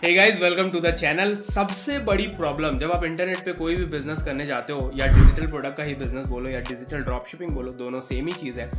Hey guys, welcome to the channel. सबसे बड़ी problem जब आप इंटरनेट पे कोई भी बिजनेस करने जाते हो, या डिजिटल प्रोडक्ट का ही बिजनेस बोलो या डिजिटल ड्रॉप शिपिंग बोलो, दोनों सेम ही चीज़ है।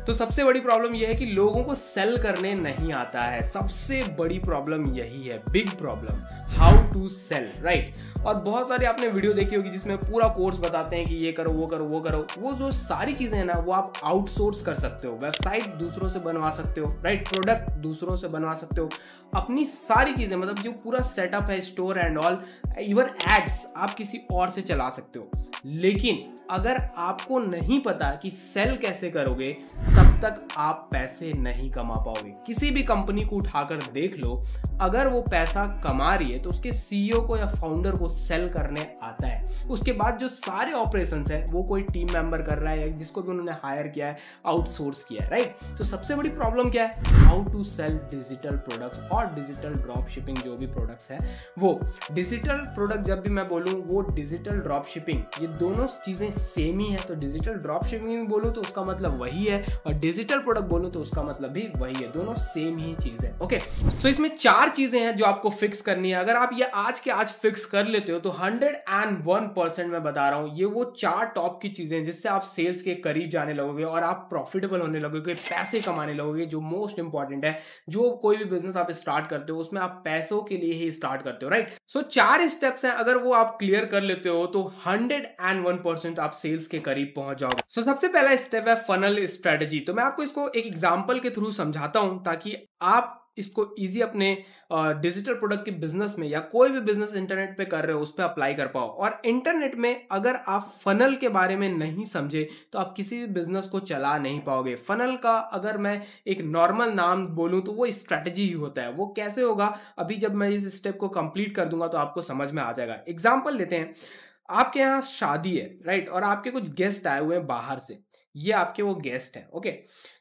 तो सबसे बड़ी प्रॉब्लम यह है कि लोगों को सेल करने नहीं आता है। सबसे बड़ी प्रॉब्लम यही है, big problem, how to sell, right. और बहुत सारी आपने वीडियो देखी होगी जिसमें पूरा कोर्स बताते हैं कि ये करो वो करो वो करो। वो जो सारी चीज़ें हैं ना, वो आप आउटसोर्स कर सकते हो। वेबसाइट दूसरों से बनवा सकते हो, राइट, प्रोडक्ट दूसरों से बनवा सकते हो। अपनी सारी चीज़ें, मतलब जो पूरा सेटअप है, store and all, even ads आप किसी और से चला सकते हो। लेकिन अगर आपको नहीं पता कि सेल कैसे करोगे, तब तक आप पैसे नहीं कमा पाओगे। किसी भी कंपनी को उठाकर देख लो, अगर वो पैसा कमा रही है तो उसके सीईओ को या फाउंडर को सेल करने आता है। उसके बाद जो सारे ऑपरेशंस है वो कोई टीम मेंबर कर रहा है, या जिसको भी उन्होंने हायर किया है, आउटसोर्स किया है, राइट। तो सबसे बड़ी प्रॉब्लम क्या है? How to sell digital products और डिजिटल ड्रॉप शिपिंग। जो भी प्रोडक्ट्स है वो डिजिटल प्रोडक्ट, जब भी मैं बोलूँ वो डिजिटल ड्रॉप शिपिंग, ये दोनों चीजें सेम ही है। तो डिजिटल ड्रॉप शिपिंग बोलूँ तो उसका मतलब वही है, और डिजिटल प्रोडक्ट बोलूँ तो उसका मतलब भी वही है। दोनों सेम ही चीज है। ओके, सो इसमें 4 चीजें हैं जो आपको फिक्स करनी है। अगर आप ये आज के आज फिक्स कर लेते हो तो 101% मैं बता रहा हूं, ये वो 4 टॉप की चीजें हैं जिससे आप सेल्स के करीब जाने लगोगे और आप प्रॉफिटेबल होने लगोगे, पैसे कमाने लगोगे। जो मोस्ट इंपॉर्टेंट है, जो कोई भी बिजनेस आप स्टार्ट करते हो उसमें आप पैसों के लिए ही स्टार्ट करते हो, राइट। सो 4 स्टेप्स हैं, अगर वो आप क्लियर कर लेते हो तो 101% आप सेल्स के करीब पहुंच जाओगे। सो सबसे पहला स्टेप है फनल स्ट्रेटजी। तो मैं आपको इसको एक एग्जांपल के थ्रू समझाता हूं ताकि आप इसको इजी अपने डिजिटल प्रोडक्ट के बिजनेस में, या कोई भी बिजनेस इंटरनेट पे कर रहे हो, उस पर अप्लाई कर पाओ। और इंटरनेट में अगर आप फनल के बारे में नहीं समझे तो आप किसी भी बिजनेस को चला नहीं पाओगे। फनल का अगर मैं एक नॉर्मल नाम बोलूं तो वो स्ट्रैटेजी ही होता है। वो कैसे होगा, अभी जब मैं इस स्टेप को कंप्लीट कर दूंगा तो आपको समझ में आ जाएगा। एग्जाम्पल लेते हैं, आपके यहाँ शादी है, राइट, और आपके कुछ गेस्ट आए हुए हैं बाहर से। ये आपके वो गेस्ट हैं, ओके।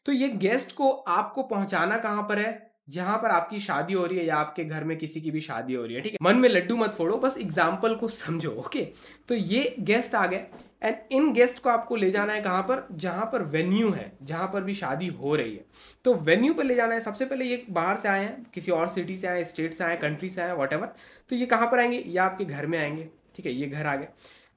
तो ये गेस्ट को आपको पहुंचाना कहां पर है? जहां पर आपकी शादी हो रही है, या आपके घर में किसी की भी शादी हो रही है, ठीक है। मन में लड्डू मत फोड़ो, बस एग्जाम्पल को समझो, ओके। तो ये गेस्ट आ गए, एंड इन गेस्ट को आपको ले जाना है कहां पर? जहां पर वेन्यू है, जहां पर भी शादी हो रही है। तो वेन्यू पर ले जाना है। सबसे पहले ये बाहर से आए हैं, किसी और सिटी से आए, स्टेट से आए, कंट्री से आए, व्हाटएवर। तो ये कहां पर आएंगे? ये आपके घर में आएंगे, ठीक है। ये घर आ गए।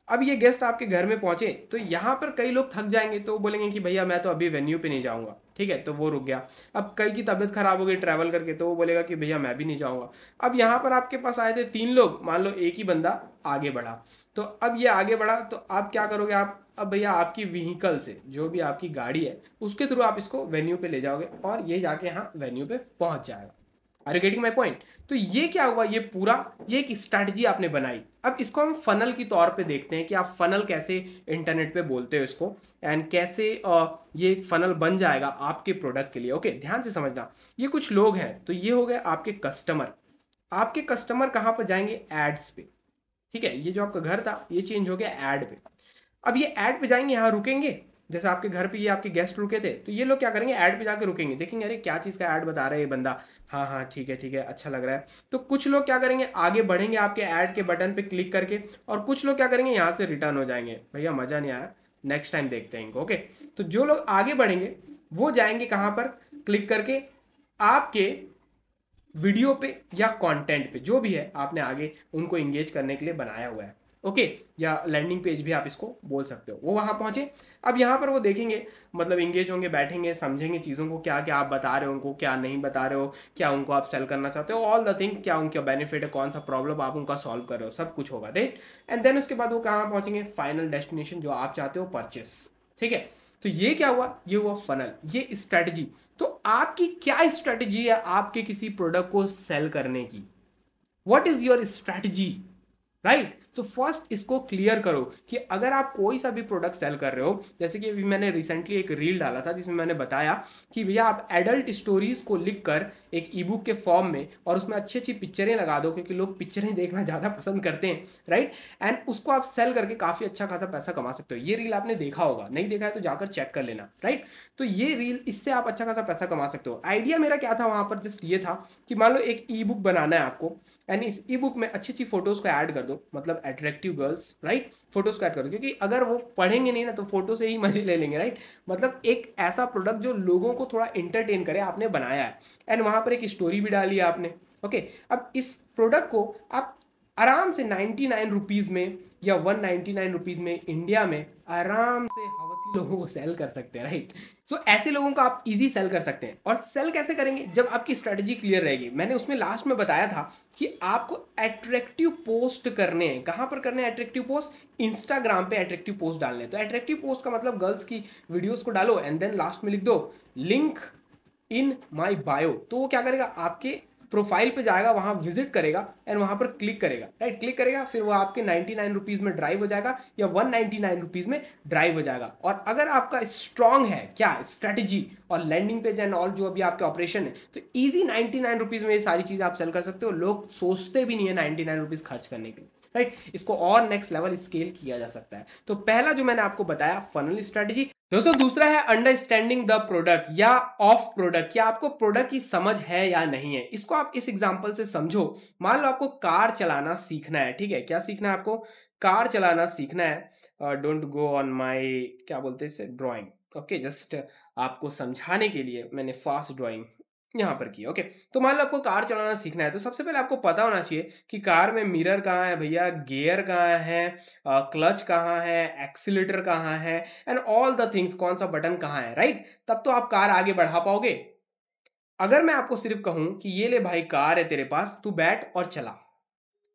अब ये गेस्ट आपके घर में पहुंचे तो यहाँ पर कई लोग थक जाएंगे, तो बोलेंगे कि भैया मैं तो अभी वेन्यू पे नहीं जाऊंगा, ठीक है। तो वो रुक गया। अब कई की तबीयत खराब हो गई ट्रैवल करके, तो वो बोलेगा कि भैया मैं भी नहीं जाऊंगा। अब यहाँ पर आपके पास आए थे 3 लोग, मान लो एक ही बंदा आगे बढ़ा। तो अब ये आगे बढ़ा तो आप क्या करोगे? आप अब भैया आपकी व्हीकल से, जो भी आपकी गाड़ी है, उसके थ्रू आप इसको वेन्यू पे ले जाओगे, और ये जाके यहाँ वेन्यू पे पहुंच जाएगा। Are you getting my point? तो ये क्या हुआ, ये पूरा ये एक स्ट्रैटेजी आपने बनाई। अब इसको हम फनल की तौर पे देखते हैं कि आप फनल कैसे इंटरनेट पे बोलते हो इसको, एंड कैसे ये एक फनल बन जाएगा आपके प्रोडक्ट के लिए। ओके, ध्यान से समझना। ये कुछ लोग हैं, तो ये हो गए आपके कस्टमर। आपके कस्टमर कहाँ पर जाएंगे? एड्स पे, ठीक है। ये जो आपका घर था ये चेंज हो गया एड पे। अब ये ऐड पे जाएंगे, यहाँ रुकेंगे। जैसे आपके घर पे ये आपके गेस्ट रुके थे, तो ये लोग क्या करेंगे? ऐड पे जाके रुकेंगे, देखेंगे अरे क्या चीज़ का ऐड बता रहा है ये बंदा, हाँ हाँ ठीक है अच्छा लग रहा है। तो कुछ लोग क्या करेंगे? आगे बढ़ेंगे आपके ऐड के बटन पे क्लिक करके, और कुछ लोग क्या करेंगे? यहाँ से रिटर्न हो जाएंगे, भैया मज़ा नहीं आया, नेक्स्ट टाइम देखते हैं इनको, ओके। तो जो लोग आगे बढ़ेंगे वो जाएंगे कहाँ पर? क्लिक करके आपके वीडियो पे या कंटेंट पे, जो भी है आपने आगे उनको इंगेज करने के लिए बनाया हुआ है, ओके। या लैंडिंग पेज भी आप इसको बोल सकते हो। वो वहां पहुंचे, अब यहाँ पर वो देखेंगे, मतलब इंगेज होंगे, बैठेंगे, समझेंगे चीज़ों को, क्या क्या आप बता रहे हो उनको, क्या नहीं बता रहे हो, क्या उनको आप सेल करना चाहते हो, ऑल द थिंग, क्या उनका बेनिफिट है, कौन सा प्रॉब्लम आप उनका सॉल्व कर रहे हो, सब कुछ होगा, राइट। एंड देन उसके बाद वो कहाँ पहुंचेंगे? फाइनल डेस्टिनेशन जो आप चाहते हो, परचेस, ठीक है। तो ये क्या हुआ? ये हुआ फनल, ये स्ट्रेटजी। तो आपकी क्या स्ट्रेटजी है आपके किसी प्रोडक्ट को सेल करने की? What is your strategy, right. So first इसको क्लियर करो कि अगर आप कोई सा भी प्रोडक्ट सेल कर रहे हो, जैसे कि अभी मैंने रिसेंटली एक रील डाला था जिसमें मैंने बताया कि भैया आप एडल्ट स्टोरीज को लिखकर एक ई बुक के फॉर्म में, और उसमें अच्छी अच्छी पिक्चरें लगा दो, क्योंकि लोग पिक्चरें देखना ज़्यादा पसंद करते हैं, राइट। एंड उसको आप सेल करके काफ़ी अच्छा खासा पैसा कमा सकते हो। ये रील आपने देखा होगा, नहीं देखा है तो जाकर चेक कर लेना, राइट। तो ये रील, इससे आप अच्छा खासा पैसा कमा सकते हो। आइडिया मेरा क्या था वहाँ पर? जस्ट ये था कि मान लो एक ई बुक बनाना है आपको, एंड इस ई बुक में अच्छी अच्छी फोटोज को ऐड कर दो, मतलब अट्रैक्टिव गर्ल्स, राइट, फोटोज को ऐड कर दो, क्योंकि अगर वो पढ़ेंगे नहीं ना तो फोटो से ही मजे ले लेंगे, राइट। मतलब एक ऐसा प्रोडक्ट जो लोगों को थोड़ा इंटरटेन करे आपने बनाया है, एंड वहां पर एक स्टोरी भी डाली है आपने, ओके। अब इस प्रोडक्ट को आप आराम से 99 रुपीज़ में या 199 रुपीज़ में इंडिया में आराम से हवसी लोगों को सेल कर सकते हैं, राइट। सो ऐसे लोगों को आप इजी सेल कर सकते हैं। और सेल कैसे करेंगे? जब आपकी स्ट्रेटजी क्लियर रहेगी। मैंने उसमें लास्ट में बताया था कि आपको अट्रैक्टिव पोस्ट करने हैं। कहाँ पर करने हैं अट्रैक्टिव पोस्ट? इंस्टाग्राम पे अट्रैक्टिव पोस्ट डालने हैं। तो अट्रैक्टिव पोस्ट का मतलब गर्ल्स की वीडियोस को डालो एंड देन लास्ट में लिख दो लिंक इन माई बायो। तो वो क्या करेगा? आपके प्रोफाइल पे जाएगा, वहां विजिट करेगा एंड वहां पर क्लिक करेगा, राइट। क्लिक करेगा, फिर वो आपके 99 रुपीज में ड्राइव हो जाएगा या 199 रुपीज में ड्राइव हो जाएगा। और अगर आपका स्ट्रांग है क्या स्ट्रेटजी और लैंडिंग पेज एंड ऑल जो अभी आपके ऑपरेशन है, तो इजी 99 रुपीज में ये सारी चीजें आप सेल कर सकते हो। लोग सोचते भी नहीं है 99 रुपीज खर्च करने के लिए, राइट। इसको और नेक्स्ट लेवल स्केल किया जा सकता है। तो पहला जो मैंने आपको बताया फनल स्ट्रेटजी। दोस्तों दूसरा है अंडरस्टैंडिंग द प्रोडक्ट या ऑफ प्रोडक्ट। क्या आपको प्रोडक्ट की समझ है या नहीं है? इसको आप इस एग्जांपल से समझो। मान लो आपको कार चलाना सीखना है, ठीक है। क्या सीखना है आपको? कार चलाना सीखना है। डोंट गो ऑन माई क्या बोलते हैं इसे, ड्रॉइंग। ओके, जस्ट आपको समझाने के लिए मैंने फास्ट ड्रॉइंग यहाँ पर की। ओके, तो मान लो आपको कार चलाना सीखना है, तो सबसे पहले आपको पता होना चाहिए कि कार में मिरर कहाँ है भैया, गियर कहाँ है, क्लच कहाँ है, एक्सीलेटर कहाँ है एंड ऑल द थिंग्स, कौन सा बटन कहाँ है, राइट। तब तो आप कार आगे बढ़ा पाओगे। अगर मैं आपको सिर्फ कहूं कि ये ले भाई कार है तेरे पास, तू बैठ और चला,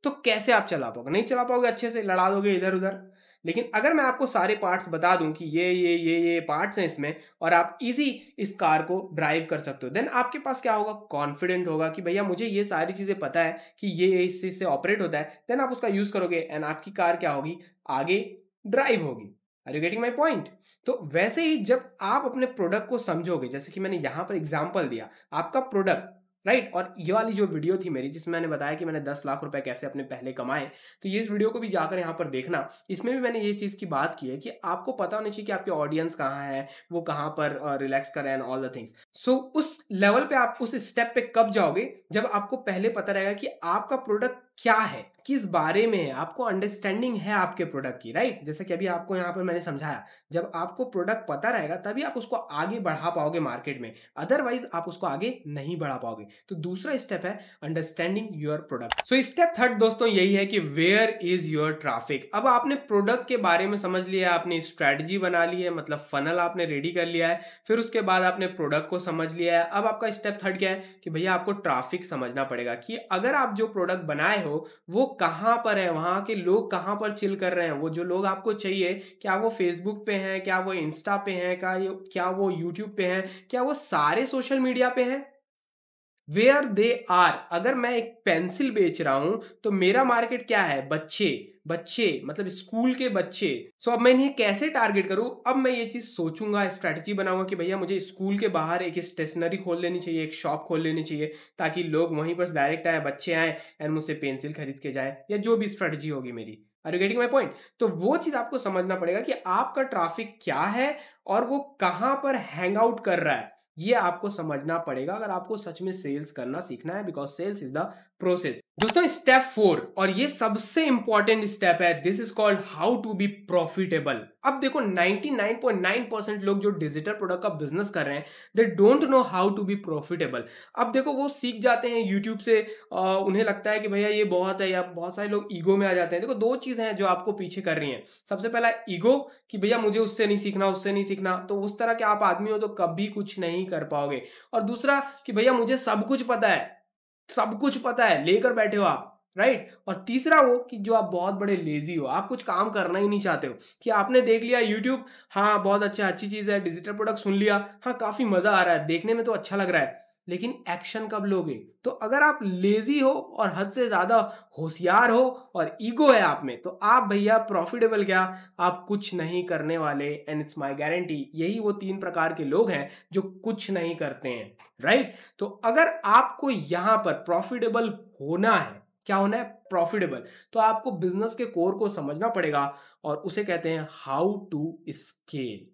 तो कैसे आप चला पाओगे? नहीं चला पाओगे, अच्छे से लड़ा दोगे इधर उधर। लेकिन अगर मैं आपको सारे पार्ट्स बता दूं कि ये पार्ट्स हैं इसमें और आप इजी इस कार को ड्राइव कर सकते हो, देन आपके पास क्या होगा? कॉन्फिडेंट होगा कि भैया मुझे ये सारी चीजें पता है कि ये इस चीज से ऑपरेट होता है। देन आप उसका यूज करोगे एंड आपकी कार क्या होगी? आगे ड्राइव होगी। Are you getting my point? तो वैसे ही जब आप अपने प्रोडक्ट को समझोगे, जैसे कि मैंने यहां पर एग्जाम्पल दिया, आपका प्रोडक्ट, राइट। और ये वाली जो वीडियो थी मेरी जिसमें मैंने बताया कि मैंने 10 लाख रुपए कैसे अपने पहले कमाए, तो ये इस वीडियो को भी जाकर यहाँ पर देखना। इसमें भी मैंने ये चीज़ की बात की है कि आपको पता होना चाहिए कि आपके ऑडियंस कहाँ है, वो कहाँ पर रिलैक्स करें एंड ऑल द थिंग्स। सो उस लेवल पे आप उस स्टेप पे कब जाओगे? जब आपको पहले पता रहेगा कि आपका प्रोडक्ट क्या है, किस बारे में है, आपको अंडरस्टैंडिंग है आपके प्रोडक्ट की, राइट। जैसे कि अभी आपको यहाँ पर मैंने समझाया, जब आपको प्रोडक्ट पता रहेगा तभी आप उसको आगे बढ़ा पाओगे मार्केट में, अदरवाइज आप उसको आगे नहीं बढ़ा पाओगे। तो दूसरा स्टेप है understanding your product. So step third दोस्तों यही है कि वेयर इज योर ट्रैफिक। अब आपने प्रोडक्ट के बारे में समझ लिया, आपने स्ट्रेटजी बना ली है, मतलब फनल आपने रेडी कर लिया है, फिर उसके बाद आपने प्रोडक्ट को समझ लिया है। अब आपका स्टेप थर्ड क्या है कि भैया आपको ट्रैफिक समझना पड़ेगा कि अगर आप जो प्रोडक्ट बनाए हो वो कहां पर है, वहां के लोग कहां पर चिल कर रहे हैं, वो जो लोग आपको चाहिए, क्या वो फेसबुक पे हैं, क्या वो इंस्टा पे हैं, क्या वो यूट्यूब पे हैं, क्या वो सारे सोशल मीडिया पे हैं? Where they are. अगर मैं एक पेंसिल बेच रहा हूं तो मेरा मार्केट क्या है? बच्चे, बच्चे मतलब स्कूल के बच्चे। सो अब मैं इन्हें कैसे टारगेट करूं? अब मैं ये चीज सोचूंगा, स्ट्रैटेजी बनाऊंगा कि भैया मुझे स्कूल के बाहर एक स्टेशनरी खोल लेनी चाहिए, एक शॉप खोल लेनी चाहिए, ताकि लोग वहीं पर डायरेक्ट आए, बच्चे आए एंड मुझसे पेंसिल खरीद के जाए, या जो भी स्ट्रैटेजी होगी मेरी। Are you getting my point? तो वो चीज आपको समझना पड़ेगा कि आपका ट्रैफिक क्या है और वो कहां पर हैंग आउट कर रहा है। ये आपको समझना पड़ेगा अगर आपको सच में सेल्स करना सीखना है, because sales is the process. दोस्तों स्टेप 4, और ये सबसे इंपॉर्टेंट स्टेप है, this is called how to be profitable. अब देखो 99.9% लोग जो डिजिटल प्रोडक्ट का बिजनेस कर रहे हैं, they don't know how to be profitable. अब देखो वो सीख जाते हैं यूट्यूब से, उन्हें लगता है कि भैया ये बहुत है, या बहुत सारे लोग ईगो में आ जाते हैं। देखो दो चीजें हैं जो आपको पीछे कर रही हैं। सबसे पहला ईगो कि भैया मुझे उससे नहीं सीखना, उससे नहीं सीखना, तो उस तरह के आप आदमी हो तो कभी कुछ नहीं कर पाओगे। और दूसरा कि भैया मुझे सब कुछ पता है, सब कुछ पता है, लेकर बैठे हो आप, राइट। और तीसरा वो कि जो आप बहुत बड़े लेजी हो, आप कुछ काम करना ही नहीं चाहते हो, कि आपने देख लिया यूट्यूब, हाँ बहुत अच्छा, अच्छी चीज है, डिजिटल प्रोडक्ट सुन लिया, हाँ काफी मजा आ रहा है, देखने में तो अच्छा लग रहा है, लेकिन एक्शन कब लोगे? तो अगर आप लेजी हो और हद से ज्यादा होशियार हो और ईगो है आप में, तो आप भैया प्रॉफिटेबल क्या, आप कुछ नहीं करने वाले। एंड इट्स माय गारंटी, यही वो 3 प्रकार के लोग हैं जो कुछ नहीं करते हैं, राइट। तो अगर आपको यहां पर प्रॉफिटेबल होना है, क्या होना है? प्रॉफिटेबल, तो आपको बिजनेस के कोर को समझना पड़ेगा और उसे कहते हैं हाउ टू स्केल।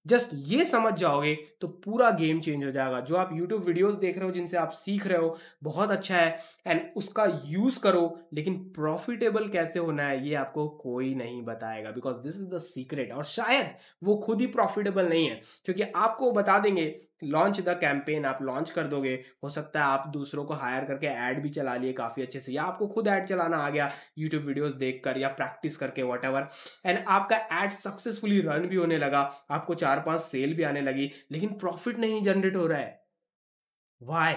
जस्ट ये समझ जाओगे तो पूरा गेम चेंज हो जाएगा। जो आप YouTube वीडियोस देख रहे हो, जिनसे आप सीख रहे हो, बहुत अच्छा है, एंड उसका यूज करो, लेकिन प्रॉफिटेबल कैसे होना है ये आपको कोई नहीं बताएगा, because this is the secret. और शायद वो खुद ही प्रॉफिटेबल नहीं है, क्योंकि आपको बता देंगे लॉन्च द कैंपेन, आप लॉन्च कर दोगे, हो सकता है आप दूसरों को हायर करके ऐड भी चला लिए काफी अच्छे से, या आपको खुद ऐड चलाना आ गया यूट्यूब वीडियोस देखकर या प्रैक्टिस करके, वट एवर, एंड आपका ऐड सक्सेसफुली रन भी होने लगा, आपको 4-5 सेल भी आने लगी, लेकिन प्रॉफिट नहीं जनरेट हो रहा है। Why?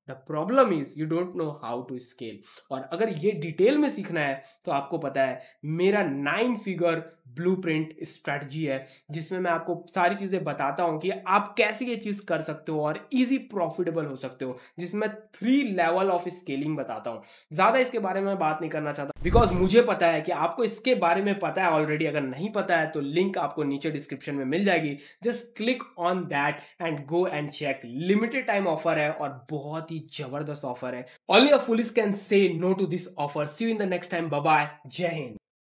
The problem is you don't know how to scale. और अगर ये डिटेल में सीखना है तो आपको पता है मेरा 9 फिगर ब्लूप्रिंट स्ट्रेटजी है, जिसमें मैं आपको सारी चीजें बताता हूं कि आप कैसे ये चीज कर सकते हो और इजी प्रॉफिटेबल हो सकते हो, जिसमें 3 लेवल ऑफ स्केलिंग बताता हूं। ज्यादा इसके बारे में बात नहीं करना चाहता, बिकॉज मुझे पता है कि आपको इसके बारे में पता है ऑलरेडी। अगर नहीं पता है तो लिंक आपको नीचे डिस्क्रिप्शन में मिल जाएगी, just click on that and go and check. Limited time offer है और बहुत ही जबरदस्त ऑफर है। Only a foolish can say no to this offer. See you in the next time. Bye bye. जय हिंद।